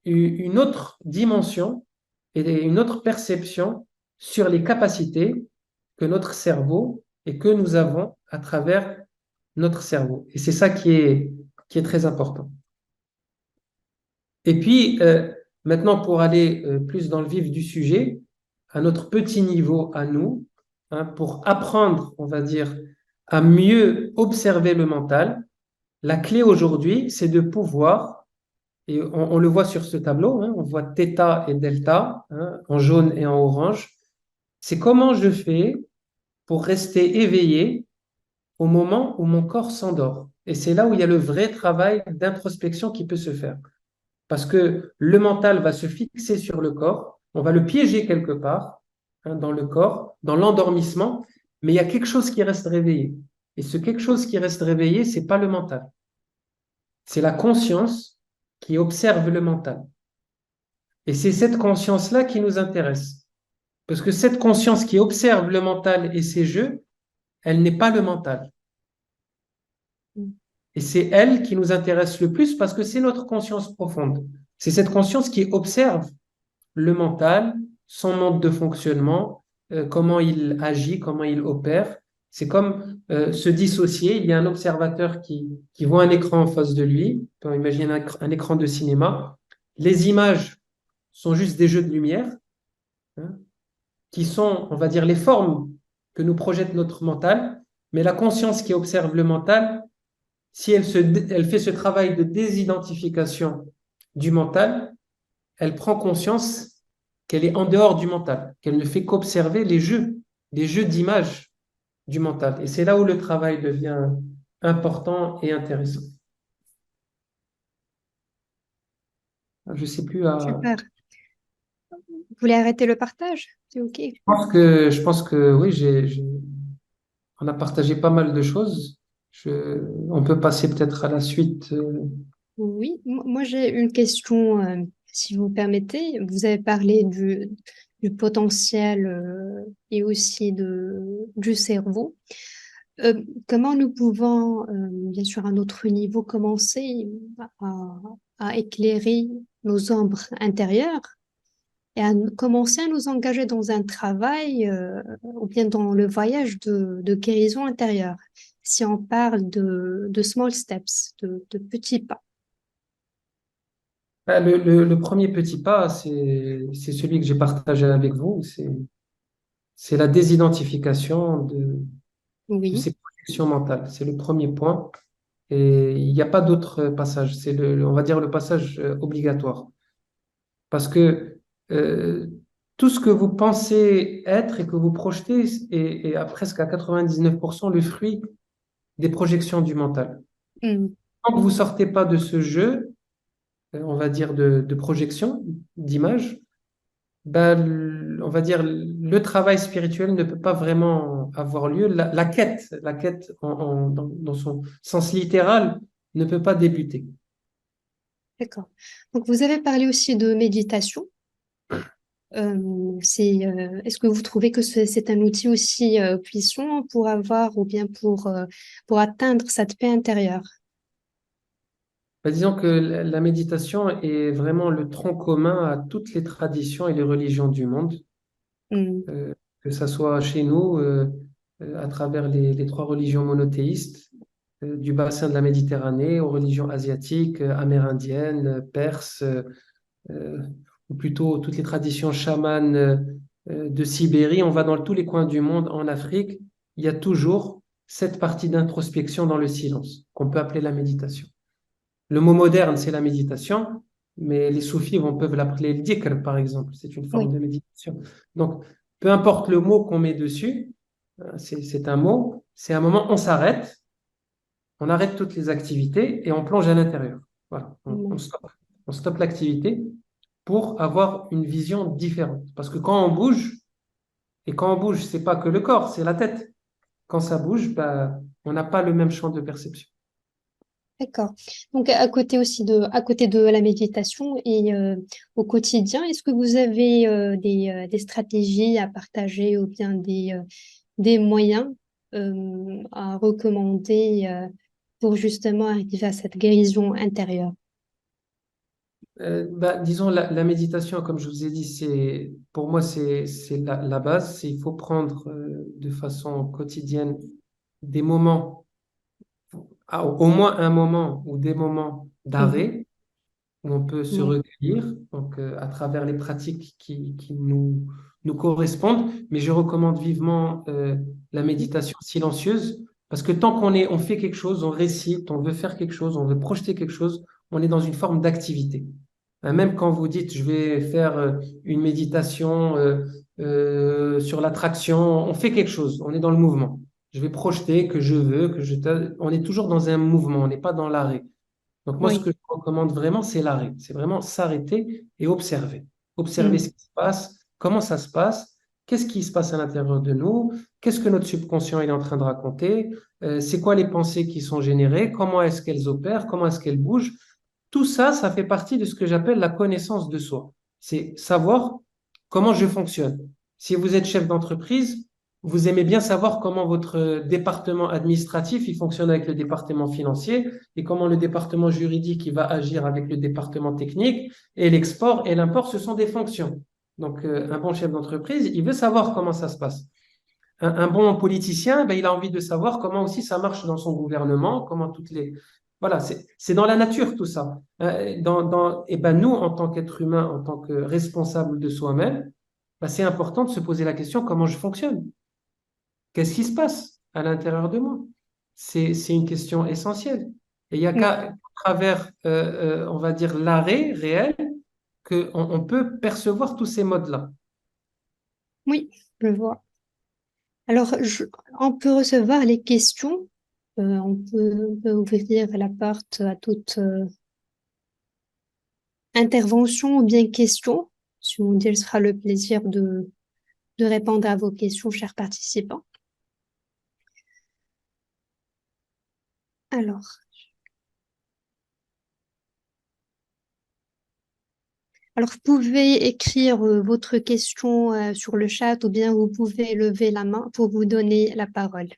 une autre dimension et une autre perception sur les capacités que notre cerveau et que nous avons à travers notre cerveau. Et c'est ça qui est très important. Et puis, maintenant, pour aller plus dans le vif du sujet, à notre petit niveau à nous, hein, pour apprendre, on va dire, à mieux observer le mental, la clé aujourd'hui, c'est de pouvoir, et on le voit sur ce tableau, hein, on voit θ et delta, hein, en jaune et en orange, c'est comment je fais pour rester éveillé au moment où mon corps s'endort. Et c'est là où il y a le vrai travail d'introspection qui peut se faire. Parce que le mental va se fixer sur le corps, on va le piéger quelque part, hein, dans le corps, dans l'endormissement, mais il y a quelque chose qui reste réveillé. Et ce quelque chose qui reste réveillé, c'est pas le mental. C'est la conscience qui observe le mental. Et c'est cette conscience-là qui nous intéresse. Parce que cette conscience qui observe le mental et ses jeux, elle n'est pas le mental. Et c'est elle qui nous intéresse le plus parce que c'est notre conscience profonde. C'est cette conscience qui observe le mental, son mode de fonctionnement, comment il agit, comment il opère. C'est comme se dissocier. Il y a un observateur qui voit un écran en face de lui. On peut imaginer un écran de cinéma. Les images sont juste des jeux de lumière, hein, qui sont, on va dire, les formes que nous projette notre mental. Mais la conscience qui observe le mental, si elle fait ce travail de désidentification du mental, elle prend conscience qu'elle est en dehors du mental, qu'elle ne fait qu'observer les jeux d'images du mental. Et c'est là où le travail devient important et intéressant. Je ne sais plus à... Super. Vous voulez arrêter le partage? C'est OK. Je pense que oui, on a partagé pas mal de choses. On peut passer peut-être à la suite. Oui, moi j'ai une question, si vous permettez. Vous avez parlé du potentiel et aussi du cerveau. Comment nous pouvons, bien sûr à notre niveau, commencer à, à éclairer nos ombres intérieures et commencer à nous engager dans un travail ou bien dans le voyage de guérison intérieure, si on parle de small steps, de petits pas. Le premier petit pas, c'est celui que j'ai partagé avec vous. C'est la désidentification de Oui, ces projections mentales. C'est le premier point. Et il n'y a pas d'autre passage. C'est on va dire le passage obligatoire. Parce que euh, tout ce que vous pensez être et que vous projetez est à presque à 99% le fruit des projections du mental. mm, Tant que vous sortez pas de ce jeu, on va dire de projection, d'image, on va dire le travail spirituel ne peut pas vraiment avoir lieu. La quête dans son sens littéral ne peut pas débuter. d'accord. Donc vous avez parlé aussi de méditation. Est-ce que vous trouvez que c'est un outil aussi puissant pour avoir ou bien pour atteindre cette paix intérieure? Disons que la méditation est vraiment le tronc commun à toutes les traditions et les religions du monde, Hmm. euh, que ça soit chez nous, à travers les trois religions monothéistes, du bassin de la Méditerranée aux religions asiatiques, amérindiennes, perses, euh, ou plutôt toutes les traditions chamanes de Sibérie. On va dans tous les coins du monde, en Afrique, il y a toujours cette partie d'introspection dans le silence, qu'on peut appeler la méditation. Le mot moderne, c'est la méditation, mais les soufis peuvent l'appeler le dhikr, par exemple. C'est une forme Oui, de méditation. Donc, peu importe le mot qu'on met dessus, c'est un mot, c'est un moment, on arrête toutes les activités et on plonge à l'intérieur. Voilà, hmm, on stoppe l'activité pour avoir une vision différente. Parce que quand on bouge, et quand on bouge, c'est pas que le corps, c'est la tête. Quand ça bouge, on n'a pas le même champ de perception. d'accord. Donc, à côté de la méditation et au quotidien, est-ce que vous avez des stratégies à partager ou bien des moyens à recommander pour justement arriver à cette guérison intérieure? Disons, la méditation, comme je vous ai dit, pour moi, c'est la base. Il faut prendre de façon quotidienne des moments, au moins un moment ou des moments Mhm. d'arrêt où on peut se Oui, recueillir, donc à travers les pratiques qui nous correspondent. Mais je recommande vivement la méditation silencieuse parce que tant on fait quelque chose, on récite, on veut faire quelque chose, on veut projeter quelque chose, on est dans une forme d'activité. Même quand vous dites, je vais faire une méditation sur l'attraction, on fait quelque chose, on est dans le mouvement. Je vais projeter que je veux, on est toujours dans un mouvement, on n'est pas dans l'arrêt. Donc moi, ce oui. que je recommande vraiment, c'est l'arrêt. C'est vraiment s'arrêter et observer. Observer ce Mm. qui se passe, comment ça se passe, qu'est-ce qui se passe à l'intérieur de nous, qu'est-ce que notre subconscient est en train de raconter, c'est quoi les pensées qui sont générées, comment est-ce qu'elles opèrent, comment est-ce qu'elles bougent. Tout ça, ça fait partie de ce que j'appelle la connaissance de soi. C'est savoir comment je fonctionne. Si vous êtes chef d'entreprise, vous aimez bien savoir comment votre département administratif il fonctionne avec le département financier et comment le département juridique il va agir avec le département technique. Et l'export et l'import, ce sont des fonctions. Donc, un bon chef d'entreprise, il veut savoir comment ça se passe. Un bon politicien, il a envie de savoir comment aussi ça marche dans son gouvernement, comment toutes les... Voilà, c'est dans la nature tout ça. Et nous, en tant qu'être humain, en tant que responsable de soi-même, c'est important de se poser la question comment je fonctionne? Qu'est-ce qui se passe à l'intérieur de moi? C'est une question essentielle. Et il n'y a Mm. qu'à travers, on va dire, l'arrêt réel qu'on on peut percevoir tous ces modes-là. Oui, je vois. Alors, on peut recevoir les questions. On peut ouvrir la porte à toute intervention ou bien question. Si on dit, ce sera le plaisir de répondre à vos questions, chers participants. Alors, vous pouvez écrire votre question sur le chat ou bien vous pouvez lever la main pour vous donner la parole.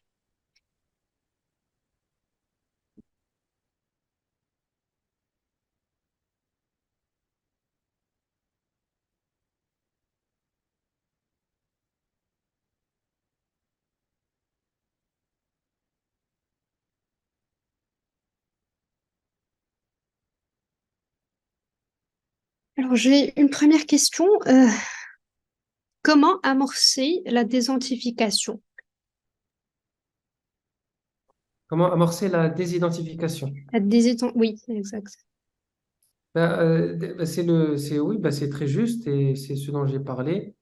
Alors, j'ai une première question. Comment amorcer la désidentification? Comment amorcer la désidentification? Oui, exact. Oui, c'est très juste et c'est ce dont j'ai parlé.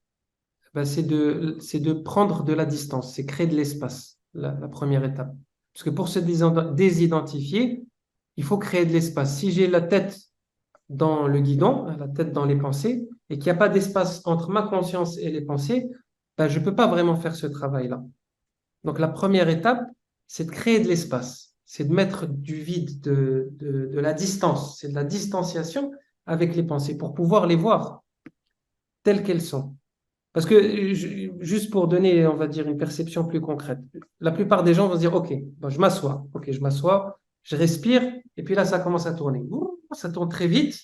C'est de prendre de la distance, c'est créer de l'espace, la première étape. Parce que pour se désidentifier, il faut créer de l'espace. Si j'ai la tête dans le guidon, la tête dans les pensées, et qu'il n'y a pas d'espace entre ma conscience et les pensées, je ne peux pas vraiment faire ce travail-là. Donc la première étape, c'est de créer de l'espace, c'est de mettre du vide, de la distance, c'est de la distanciation avec les pensées pour pouvoir les voir telles qu'elles sont. Parce que, juste pour donner, on va dire, une perception plus concrète, la plupart des gens vont se dire, OK, je m'assois, OK, je m'assois, je respire, et puis là, ça commence à tourner. Ouh, ça tourne très vite.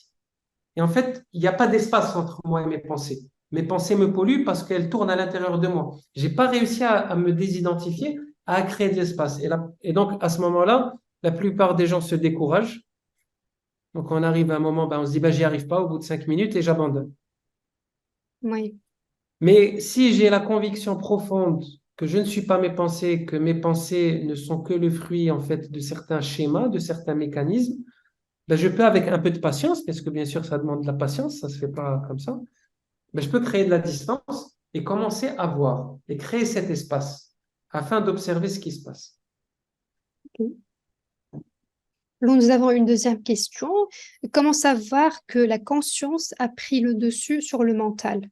Et en fait, il n'y a pas d'espace entre moi et mes pensées. Mes pensées me polluent parce qu'elles tournent à l'intérieur de moi. Je n'ai pas réussi à me désidentifier, à créer de l'espace. Et donc, à ce moment-là, la plupart des gens se découragent. Donc, on arrive à un moment, ben, on se dit, ben, j'y arrive pas au bout de 5 minutes et j'abandonne. Oui. Mais si j'ai la conviction profonde que je ne suis pas mes pensées, que mes pensées ne sont que le fruit, en fait, de certains schémas, de certains mécanismes, ben, je peux, avec un peu de patience, parce que bien sûr, ça demande de la patience, ça ne se fait pas comme ça, ben, je peux créer de la distance et commencer à voir et créer cet espace afin d'observer ce qui se passe. Ok. Alors, nous avons une deuxième question. Comment savoir que la conscience a pris le dessus sur le mental?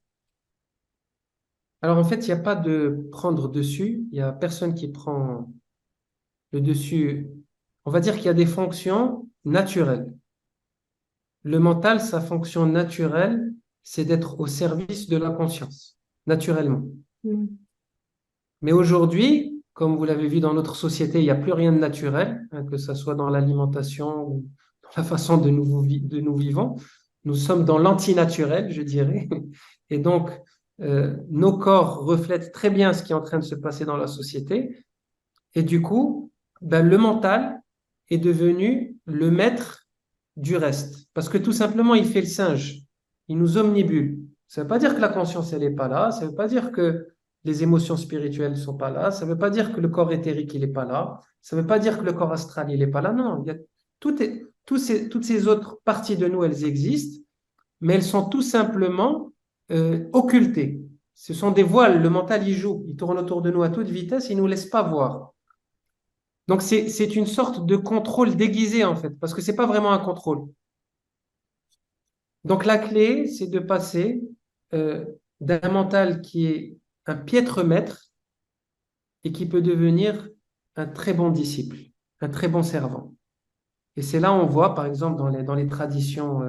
Alors, en fait, il n'y a pas de prendre dessus, il n'y a personne qui prend le dessus. On va dire qu'il y a des fonctions naturelles. Le mental, sa fonction naturelle, c'est d'être au service de la conscience, naturellement. Mm. Mais aujourd'hui, comme vous l'avez vu dans notre société, il n'y a plus rien de naturel, hein, que ce soit dans l'alimentation ou dans la façon de nous vivons. Nous sommes dans l'antinaturel, je dirais. Et donc, nos corps reflètent très bien ce qui est en train de se passer dans la société. Et du coup, ben, le mental est devenu le maître du reste. Parce que tout simplement, il fait le singe. Il nous omnibule. Ça ne veut pas dire que la conscience, elle n'est pas là. Ça ne veut pas dire que les émotions spirituelles ne sont pas là. Ça ne veut pas dire que le corps éthérique, il n'est pas là. Ça ne veut pas dire que le corps astral, il n'est pas là. Non, toutes ces autres parties de nous, elles existent, mais elles sont tout simplement occultées. Ce sont des voiles. Le mental, il joue. Il tourne autour de nous à toute vitesse. Il ne nous laisse pas voir. Donc, c'est une sorte de contrôle déguisé, en fait, parce que ce n'est pas vraiment un contrôle. Donc, la clé, c'est de passer euh, d'un mental qui est un piètre maître et qui peut devenir un très bon disciple, un très bon servant. Et c'est là où on voit, par exemple, dans les traditions,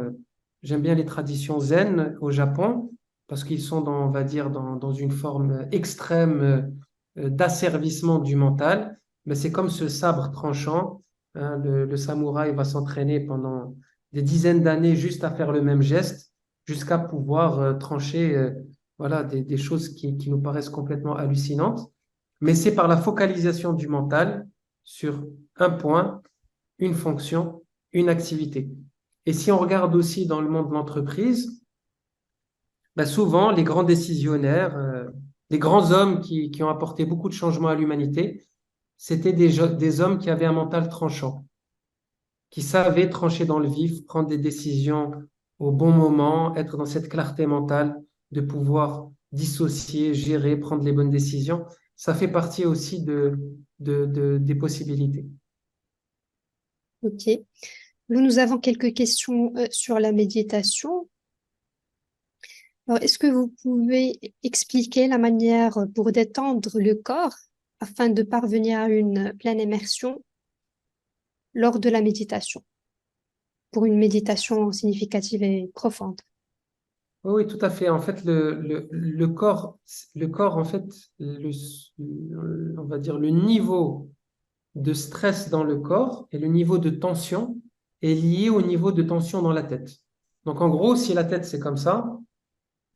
j'aime bien les traditions zen au Japon, parce qu'ils sont, on va dire, dans une forme extrême d'asservissement du mental. Mais c'est comme ce sabre tranchant, hein, le samouraï va s'entraîner pendant des dizaines d'années juste à faire le même geste, jusqu'à pouvoir trancher voilà, des choses qui nous paraissent complètement hallucinantes. Mais c'est par la focalisation du mental sur un point, une fonction, une activité. Et si on regarde aussi dans le monde de l'entreprise, ben souvent les grands décisionnaires, les grands hommes qui ont apporté beaucoup de changements à l'humanité, c'était des hommes qui avaient un mental tranchant, qui savaient trancher dans le vif, prendre des décisions au bon moment, être dans cette clarté mentale de pouvoir dissocier, gérer, prendre les bonnes décisions. Ça fait partie aussi des possibilités. Ok. Nous avons quelques questions sur la méditation. Alors, est-ce que vous pouvez expliquer la manière pour détendre le corps afin de parvenir à une pleine immersion lors de la méditation, pour une méditation significative et profonde? Oui, oui, tout à fait. En fait, le corps, en fait, on va dire le niveau de stress dans le corps et le niveau de tension est lié au niveau de tension dans la tête. Donc, en gros, si la tête, c'est comme ça,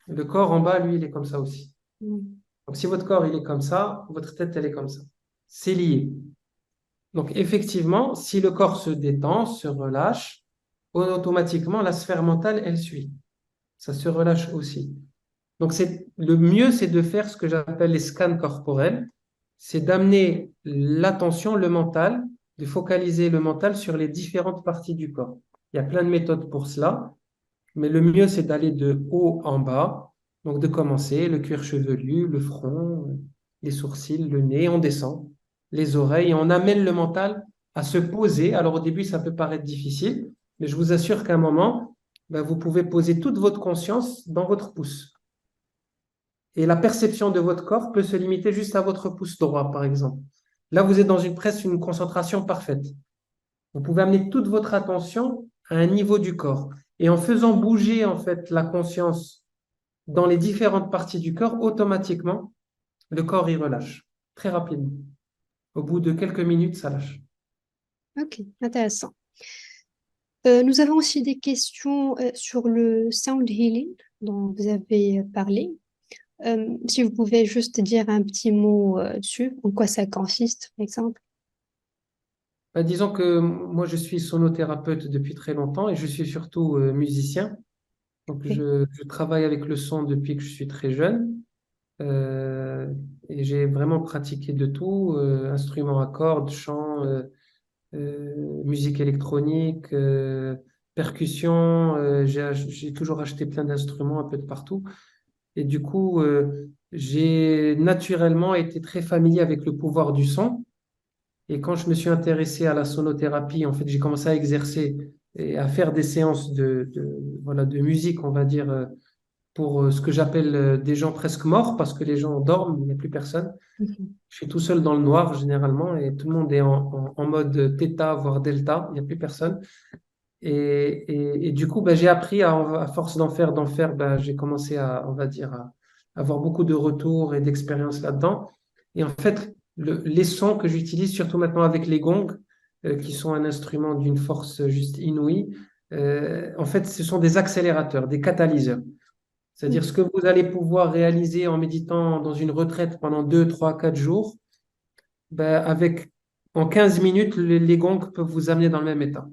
le corps en bas, lui, il est comme ça aussi. Mm. Donc, si votre corps, il est comme ça, votre tête, elle est comme ça. C'est lié. Donc, effectivement, si le corps se détend, se relâche, automatiquement, la sphère mentale, elle suit. Ça se relâche aussi. Donc, le mieux, c'est de faire ce que j'appelle les scans corporels. C'est d'amener l'attention, le mental, de focaliser le mental sur les différentes parties du corps. Il y a plein de méthodes pour cela, mais le mieux, c'est d'aller de haut en bas. Donc, de commencer le cuir chevelu, le front, les sourcils, le nez, on descend, les oreilles, et on amène le mental à se poser. Alors, au début, ça peut paraître difficile, mais je vous assure qu'à un moment, ben, vous pouvez poser toute votre conscience dans votre pouce. Et la perception de votre corps peut se limiter juste à votre pouce droit, par exemple. Là, vous êtes dans presque une concentration parfaite. Vous pouvez amener toute votre attention à un niveau du corps. Et en faisant bouger, en fait, la conscience dans les différentes parties du corps, automatiquement, le corps y relâche très rapidement. Au bout de quelques minutes, ça lâche. Ok, intéressant. Nous avons aussi des questions sur le sound healing dont vous avez parlé. Si vous pouvez juste dire un petit mot dessus, en quoi ça consiste, par exemple. Bah, disons que moi, je suis sonothérapeute depuis très longtemps et je suis surtout musicien. Donc, Ok. je travaille avec le son depuis que je suis très jeune. Euh, et j'ai vraiment pratiqué de tout, instruments à cordes, chant, musique électronique, percussion. J'ai toujours acheté plein d'instruments un peu de partout. Et du coup, j'ai naturellement été très familier avec le pouvoir du son. Et quand je me suis intéressé à la sonothérapie, en fait, j'ai commencé à exercer et à faire des séances voilà, de musique, on va dire, pour ce que j'appelle des gens presque morts, parce que les gens dorment, il n'y a plus personne. Mhm. Je suis tout seul dans le noir généralement et tout le monde est en mode θ, voire delta, il n'y a plus personne. Et du coup, ben, j'ai appris à force d'en faire, ben, j'ai commencé à, on va dire, à avoir beaucoup de retours et d'expérience là-dedans. Et en fait, les sons que j'utilise, surtout maintenant avec les gongs, qui sont un instrument d'une force juste inouïe, en fait, ce sont des accélérateurs, des catalyseurs. C'est-à-dire ce que vous allez pouvoir réaliser en méditant dans une retraite pendant 2, 3, 4 jours, ben, en 15 minutes, les gongs peuvent vous amener dans le même état.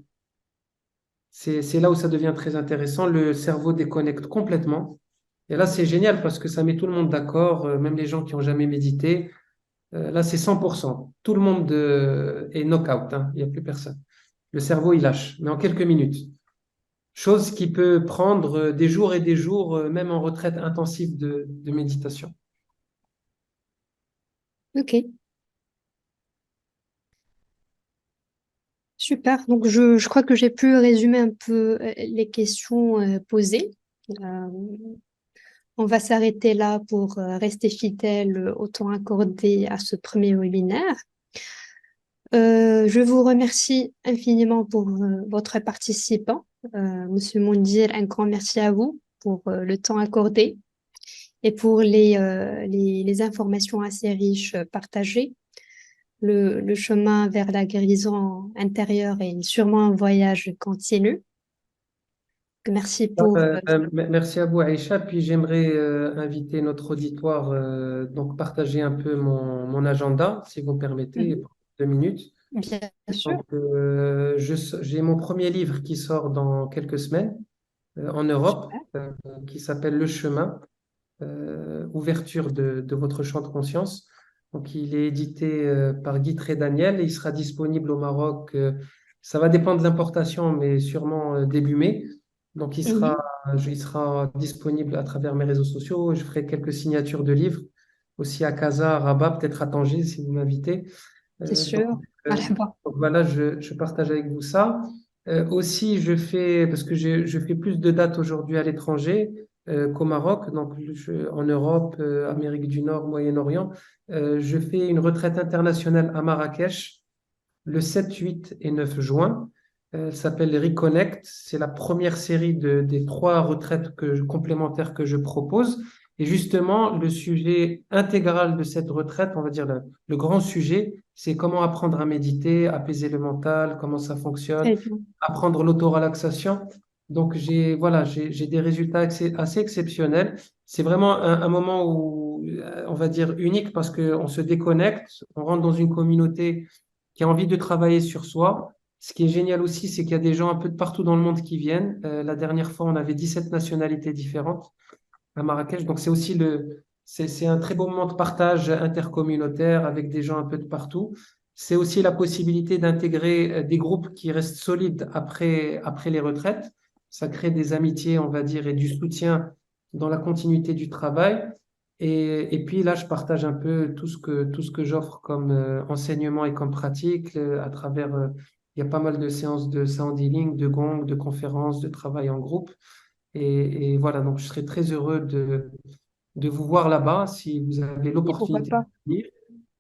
C'est là où ça devient très intéressant. Le cerveau déconnecte complètement. Et là, c'est génial parce que ça met tout le monde d'accord, même les gens qui n'ont jamais médité. Là, c'est 100%. Tout le monde est knock-out, hein. Il n'y a plus personne. Le cerveau, il lâche, mais en quelques minutes. Chose qui peut prendre des jours et des jours, même en retraite intensive de méditation. Ok, super. Donc, je crois que j'ai pu résumer un peu les questions posées. Euh, on va s'arrêter là pour rester fidèle au temps accordé à ce premier webinaire. Je vous remercie infiniment pour votre participant. Monsieur Moundir, un grand merci à vous pour le temps accordé et pour les informations assez riches partagées. Le chemin vers la guérison intérieure est sûrement un voyage continu. Merci pour... Merci à vous, Aïcha. Puis j'aimerais inviter notre auditoire, donc partager un peu mon agenda, si vous me permettez, Mhm. pour 2 minutes. Bien sûr. Donc, j'ai mon premier livre qui sort dans quelques semaines en Europe, Super. qui s'appelle Le Chemin, ouverture de votre champ de conscience. Donc, il est édité par Guy Daniel et il sera disponible au Maroc. Ça va dépendre de l'importation, mais sûrement début mai. Donc, Mhm. il sera disponible à travers mes réseaux sociaux. Je ferai quelques signatures de livres aussi à Casa, à Rabat, peut-être à Tanger si vous m'invitez. C'est Donc, sûr. euh, Marhaba. donc voilà, je partage avec vous ça. Aussi, parce que je fais plus de dates aujourd'hui à l'étranger qu'au Maroc, donc en Europe, Amérique du Nord, Moyen-Orient. Je fais une retraite internationale à Marrakech le 7, 8 et 9 juin. Elle s'appelle Reconnect. C'est la première série des 3 retraites complémentaires que je propose. Et justement, le sujet intégral de cette retraite, on va dire le grand sujet, c'est comment apprendre à méditer, apaiser le mental, comment ça fonctionne, Très bien. apprendre l'autorelaxation. Donc, voilà, j'ai des résultats assez exceptionnels. C'est vraiment un moment où, on va dire, unique parce qu'on se déconnecte, on rentre dans une communauté qui a envie de travailler sur soi. Ce qui est génial aussi, c'est qu'il y a des gens un peu de partout dans le monde qui viennent. La dernière fois, on avait 17 nationalités différentes à Marrakech. Donc, c'est un très beau moment de partage intercommunautaire avec des gens un peu de partout. C'est aussi la possibilité d'intégrer des groupes qui restent solides après les retraites. Ça crée des amitiés, on va dire, et du soutien dans la continuité du travail. Et puis là, je partage un peu tout ce que j'offre comme enseignement et comme pratique à travers, il y a pas mal de séances de sound healing, de gong, de conférences, de travail en groupe. Et voilà, donc je serais très heureux de vous voir là-bas si vous avez Et pourquoi l'opportunité de pas? venir.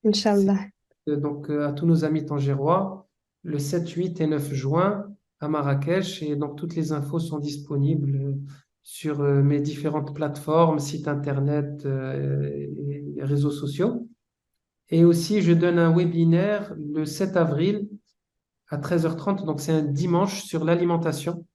C'est Inch'Allah. donc à tous nos amis tangérois, le 7, 8 et 9 juin à Marrakech. Et donc toutes les infos sont disponibles sur mes différentes plateformes, sites internet et réseaux sociaux. Et aussi, je donne un webinaire le 7 avril à 13h30. Donc, c'est un dimanche sur l'alimentation.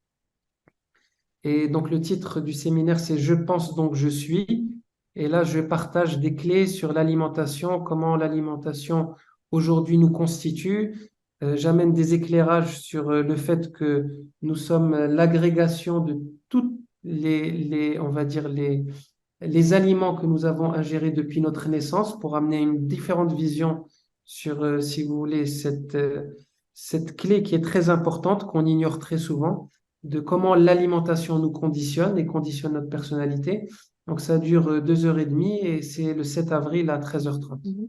Et donc, le titre du séminaire, c'est Je pense donc je suis. Et là, je partage des clés sur l'alimentation, comment l'alimentation aujourd'hui nous constitue. J'amène des éclairages sur le fait que nous sommes l'agrégation de toutes on va dire, les aliments que nous avons ingérés depuis notre naissance pour amener une différente vision sur, si vous voulez, cette clé qui est très importante, qu'on ignore très souvent, de comment l'alimentation nous conditionne et conditionne notre personnalité. Donc ça dure 2h30 et c'est le 7 avril à 13h30. Mhm.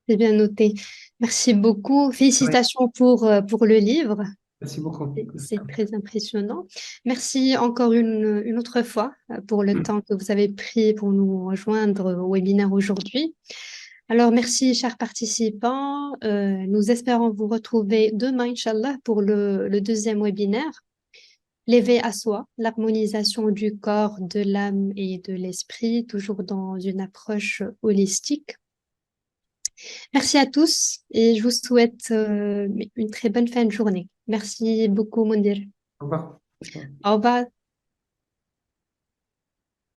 C'est bien noté. Merci beaucoup. Oui, Félicitations pour le livre. merci beaucoup. C'est très impressionnant. Merci encore une autre fois pour le temps que vous avez pris pour nous rejoindre au webinaire aujourd'hui. Alors, merci, chers participants. Nous espérons vous retrouver demain, Inch'Allah, pour le deuxième webinaire. L'éveil à soi, l'harmonisation du corps, de l'âme et de l'esprit, toujours dans une approche holistique. Merci à tous et je vous souhaite une très bonne fin de journée. Merci beaucoup, Mondir. Au revoir. Au revoir.